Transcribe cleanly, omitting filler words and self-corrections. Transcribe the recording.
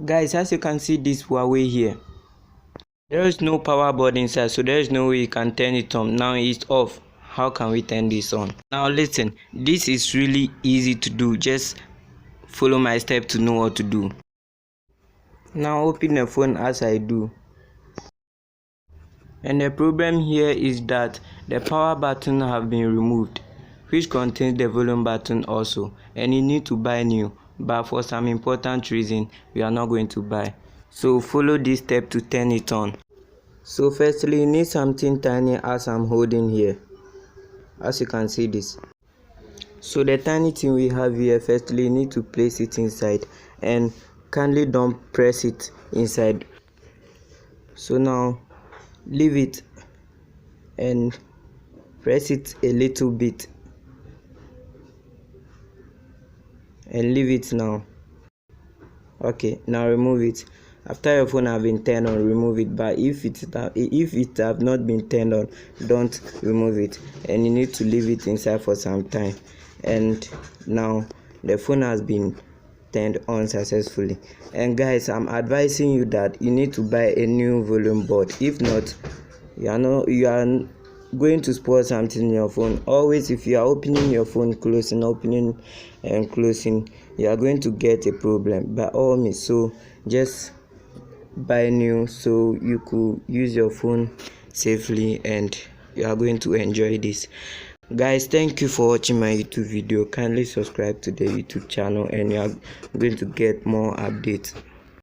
Guys, as you can see this Huawei here, there is no power board inside, so there is no way you can turn it on. Now it's off. How can we turn this on? Now listen, this is really easy to do. Just follow my step to know what to do. Now open the phone as I do. And the problem here is that the power button have been removed, which contains the volume button also, and you need to buy new, but for some important reason we are not going to buy. So follow this step to turn it on. So firstly, you need something tiny as I'm holding here, as you can see this. So the tiny thing we have here, firstly you need to place it inside, and kindly don't press it inside. So now leave it and press it a little bit and leave it now. Okay, now remove it. After your phone have been turned on, remove it. But if it have not been turned on, don't remove it, and you need to leave it inside for some time. And now the phone has been turned on successfully. And guys, I'm advising you that you need to buy a new volume board. If not, you are going to spoil something in your phone. Always, if you are opening your phone, opening and closing, you are going to get a problem by all means. So just buy new so you could use your phone safely, and you are going to enjoy this. Guys, thank you for watching my YouTube video. Kindly subscribe to the YouTube channel and you are going to get more updates.